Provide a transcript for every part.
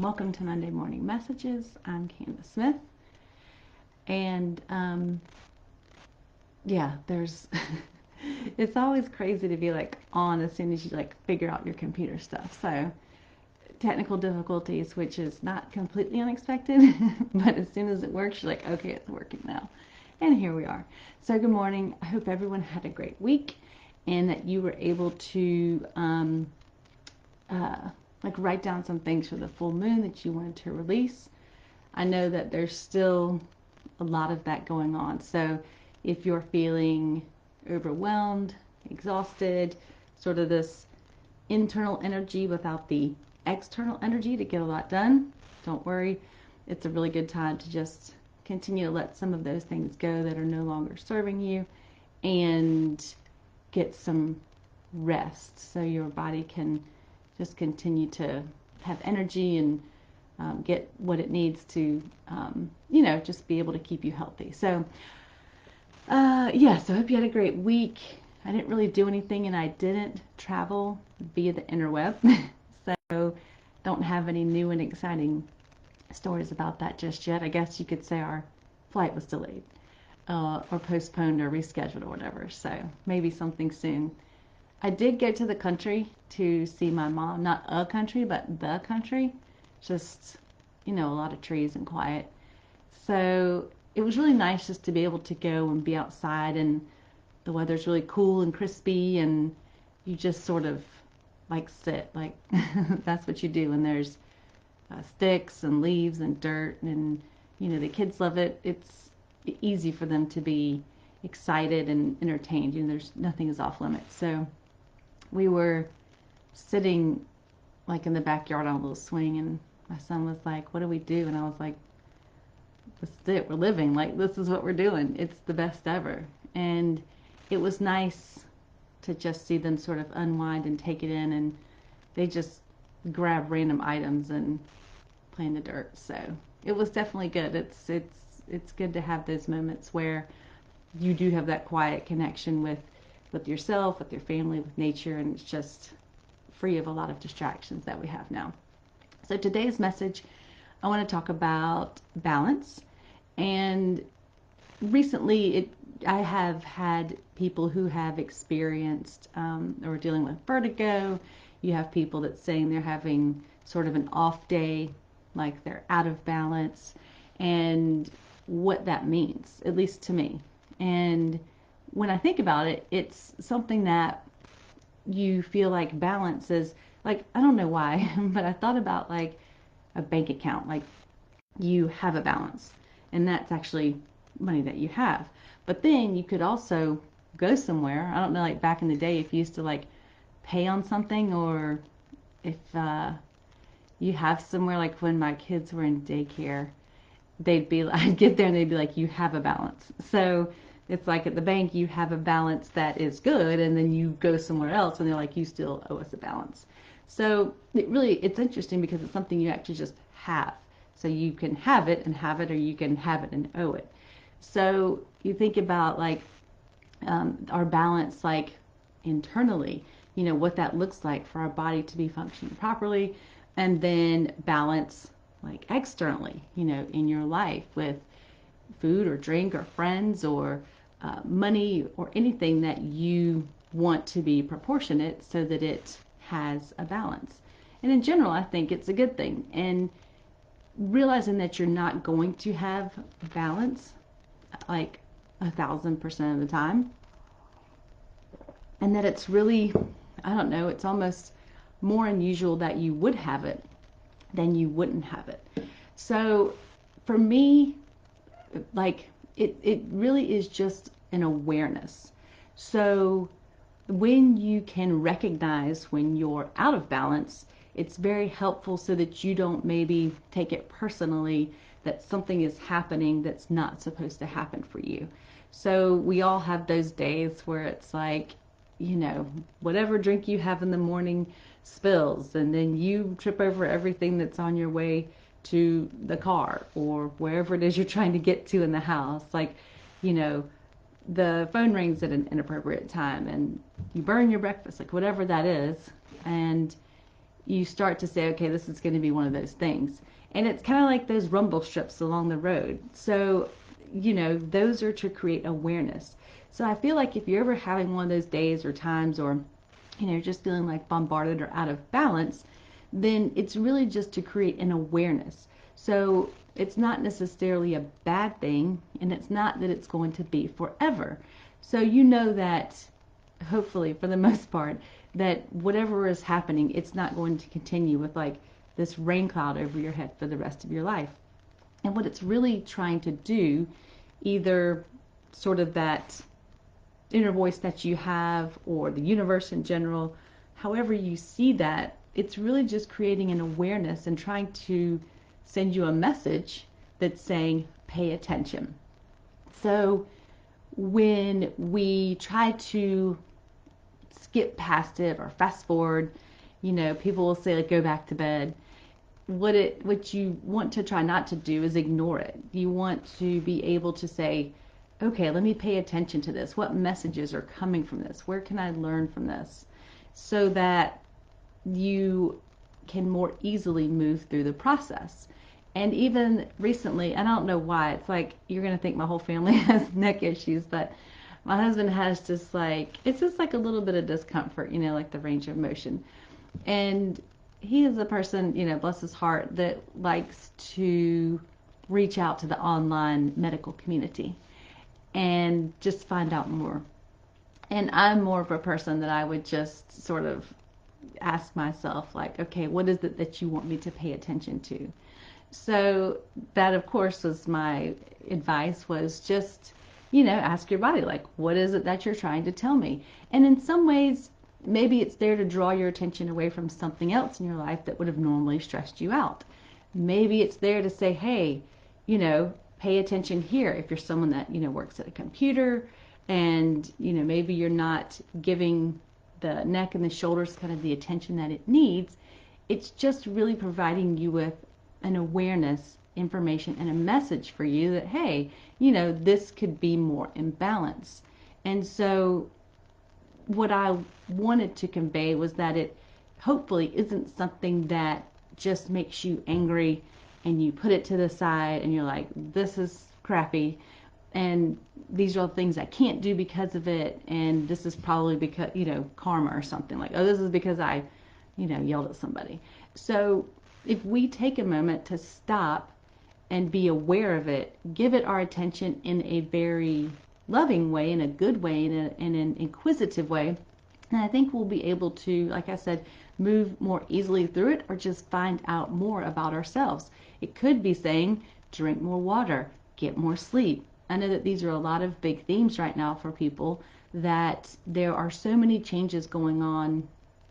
Welcome to Monday Morning Messages. I'm Candace Smith. And there's it's always crazy to be like on as soon as you like figure out your computer stuff. So technical difficulties, which is not completely unexpected, but as soon as it works, you're like, okay, it's working now. And here we are. So good morning. I hope everyone had a great week and that you were able to write down some things for the full moon that you wanted to release. I know that there's still a lot of that going on. So if you're feeling overwhelmed, exhausted, sort of this internal energy without the external energy to get a lot done, don't worry. It's a really good time to just continue to let some of those things go that are no longer serving you and get some rest so your body can just continue to have energy and get what it needs to, just be able to keep you healthy. So, so I hope you had a great week. I didn't really do anything and I didn't travel via the interweb. So, don't have any new and exciting stories about that just yet. I guess you could say our flight was delayed or postponed or rescheduled or whatever. So, maybe something soon. I did go to the country to see my mom, not a country, but the country. Just, a lot of trees and quiet. So it was really nice just to be able to go and be outside, and the weather's really cool and crispy, and you just sort of like sit, like that's what you do. And there's sticks and leaves and dirt, and the kids love it. It's easy for them to be excited and entertained. There's nothing is off limits. So we were sitting like in the backyard on a little swing, and my son was like, what do we do? And I was like, this is it, we're living, like this is what we're doing, it's the best ever. And it was nice to just see them sort of unwind and take it in, and they just grab random items and play in the dirt. So it was definitely good. It's good to have those moments where you do have that quiet connection with yourself, with your family, with nature, and it's just free of a lot of distractions that we have now. So today's message, I want to talk about balance. And recently I have had people who have experienced or dealing with vertigo. You have people that saying they're having sort of an off day, like they're out of balance, and what that means, at least to me. And when I think about it, it's something that you feel like balance is, like, I don't know why, but I thought about like a bank account, like you have a balance, and that's actually money that you have. But then you could also go somewhere. I don't know, like back in the day, if you used to like pay on something, or if you have somewhere, like when my kids were in daycare, I'd get there and they'd be like, you have a balance. So it's like at the bank, you have a balance that is good, and then you go somewhere else and they're like, you still owe us a balance. So it's interesting because it's something you actually just have. So you can have it and have it, or you can have it and owe it. So you think about like our balance, like internally, what that looks like for our body to be functioning properly, and then balance like externally, in your life with food or drink or friends or money or anything that you want to be proportionate so that it has a balance. And in general, I think it's a good thing. And realizing that you're not going to have balance like 1,000% of the time, and that it's really, I don't know, it's almost more unusual that you would have it than you wouldn't have it. So for me, like it really is just an awareness. So when you can recognize when you're out of balance, it's very helpful so that you don't maybe take it personally that something is happening that's not supposed to happen for you. So we all have those days where it's like, whatever drink you have in the morning spills, and then you trip over everything that's on your way to the car or wherever it is you're trying to get to in the house. Like, the phone rings at an inappropriate time and you burn your breakfast, like whatever that is. And you start to say, okay, this is going to be one of those things. And it's kind of like those rumble strips along the road. So, those are to create awareness. So I feel like if you're ever having one of those days or times, or, just feeling like bombarded or out of balance, then it's really just to create an awareness. So it's not necessarily a bad thing, and it's not that it's going to be forever. So that, hopefully for the most part, that whatever is happening, it's not going to continue with like this rain cloud over your head for the rest of your life. And what it's really trying to do, either sort of that inner voice that you have, or the universe in general, however you see that, it's really just creating an awareness and trying to send you a message that's saying, pay attention. So when we try to skip past it or fast forward, people will say like, go back to bed. What you want to try not to do is ignore it. You want to be able to say, okay, let me pay attention to this. What messages are coming from this? Where can I learn from this? So that you can more easily move through the process. And even recently, and I don't know why, it's like you're going to think my whole family has neck issues, but my husband has it's just like a little bit of discomfort, like the range of motion. And he is a person, bless his heart, that likes to reach out to the online medical community and just find out more. And I'm more of a person that I would just sort of ask myself, like, okay, what is it that you want me to pay attention to? So that, of course, was my advice, was just, ask your body, like, what is it that you're trying to tell me? And in some ways, maybe it's there to draw your attention away from something else in your life that would have normally stressed you out. Maybe it's there to say, hey, pay attention here. If you're someone that, works at a computer, and, maybe you're not giving the neck and the shoulders kind of the attention that it needs, it's just really providing you with an awareness, information, and a message for you that, hey, this could be more in balance. And so what I wanted to convey was that it hopefully isn't something that just makes you angry and you put it to the side and you're like, this is crappy, and these are all things I can't do because of it, and this is probably because, karma or something, like, oh, this is because I, yelled at somebody. So if we take a moment to stop and be aware of it, give it our attention in a very loving way, in a good way, in an inquisitive way, and I think we'll be able to, like I said, move more easily through it, or just find out more about ourselves. It could be saying, drink more water, get more sleep. I know that these are a lot of big themes right now for people, that there are so many changes going on,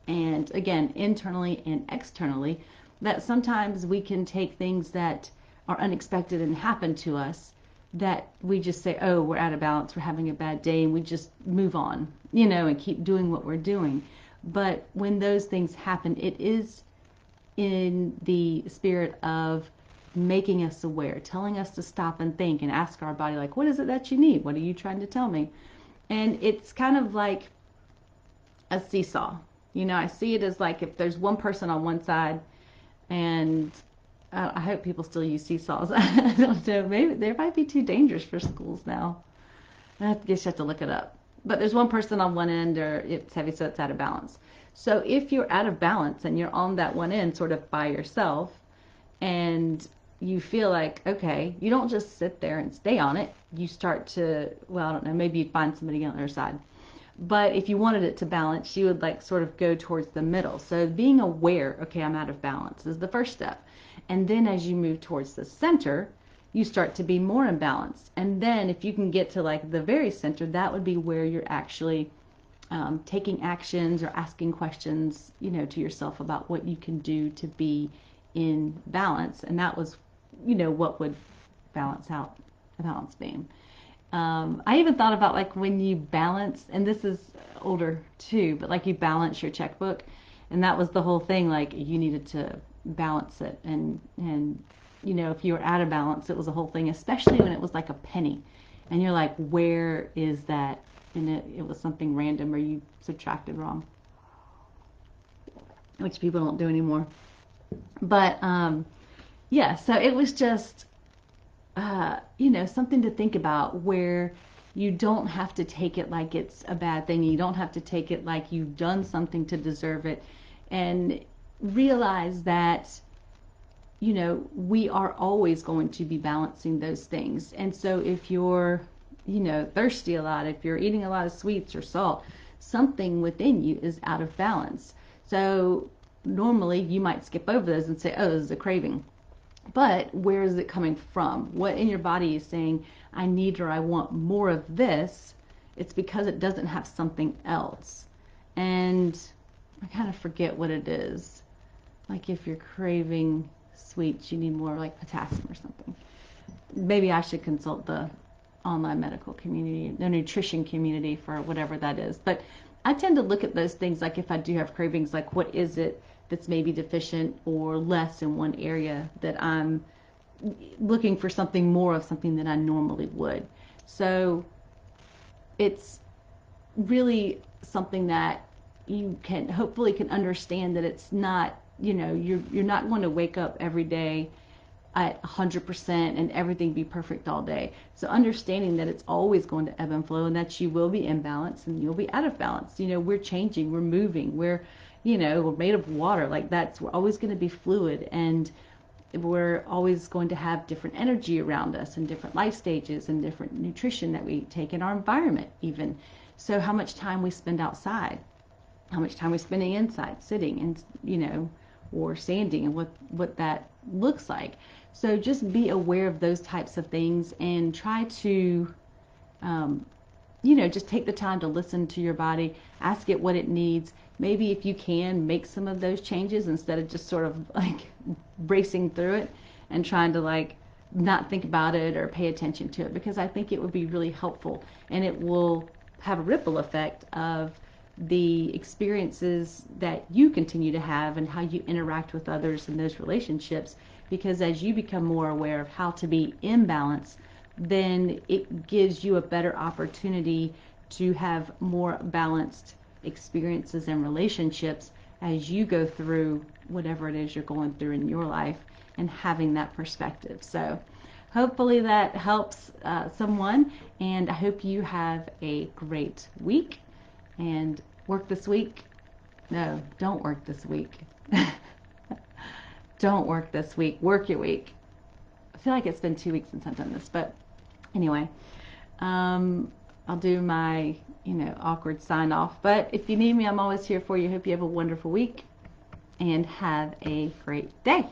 and again, internally and externally, that sometimes we can take things that are unexpected and happen to us, that we just say, oh, we're out of balance, we're having a bad day, and we just move on, and keep doing what we're doing. But when those things happen, it is in the spirit of making us aware, telling us to stop and think and ask our body, like, what is it that you need? What are you trying to tell me? And it's kind of like a seesaw. I see it as like, if there's one person on one side, and I hope people still use seesaws. I don't know. Maybe they might be too dangerous for schools now. I guess you have to look it up. But there's one person on one end, or it's heavy, so it's out of balance. So if you're out of balance and you're on that one end sort of by yourself, and you feel like, okay, you don't just sit there and stay on it. You start to, well, I don't know, maybe you'd find somebody on the other side. But if you wanted it to balance, you would like sort of go towards the middle. So being aware, okay, I'm out of balance, is the first step. And then as you move towards the center, you start to be more in balance. And then if you can get to like the very center, that would be where you're actually taking actions or asking questions, to yourself about what you can do to be in balance. And that was, what would balance out a balance beam. I even thought about like when you balance, and this is older too, but like you balance your checkbook, and that was the whole thing. Like you needed to balance it, and if you were out of balance, it was a whole thing. Especially when it was like a penny, and you're like, where is that? And it was something random, or you subtracted wrong. which people don't do anymore. But yeah, so it was just something to think about, where you don't have to take it like it's a bad thing. You don't have to take it like you've done something to deserve it. And realize that, we are always going to be balancing those things. And so if you're, thirsty a lot, if you're eating a lot of sweets or salt, something within you is out of balance. So normally you might skip over those and say, oh, this is a craving. But where is it coming from? What in your body is saying, I need or I want more of this? It's because it doesn't have something else. And I kind of forget what it is. Like if you're craving sweets, you need more like potassium or something. Maybe I should consult the online medical community, the nutrition community, for whatever that is. But I tend to look at those things, like if I do have cravings, like what is it that's maybe deficient or less in one area, that I'm looking for something more of something that I normally would. So it's really something that you can hopefully can understand, that it's not, you're not going to wake up every day at 100% and everything be perfect all day. So understanding that it's always going to ebb and flow, and that you will be in balance and you'll be out of balance. We're changing, we're moving, we're made of water. Like we're always going to be fluid, and we're always going to have different energy around us and different life stages and different nutrition that we take in our environment even. So how much time we spend outside, how much time we're spending inside, sitting and, or standing, and what that looks like. So just be aware of those types of things, and try to, just take the time to listen to your body, ask it what it needs. Maybe if you can, make some of those changes instead of just sort of like racing through it and trying to like not think about it or pay attention to it, because I think it would be really helpful, and it will have a ripple effect of the experiences that you continue to have and how you interact with others in those relationships. Because as you become more aware of how to be in balance, then it gives you a better opportunity to have more balanced experiences and relationships as you go through whatever it is you're going through in your life, and having that perspective. So hopefully that helps someone, and I hope you have a great week. And work this week. No, don't work this week. Don't work this week. Work your week. I feel like it's been 2 weeks since I've done this, but anyway, I'll do my, awkward sign off. But if you need me, I'm always here for you. Hope you have a wonderful week and have a great day.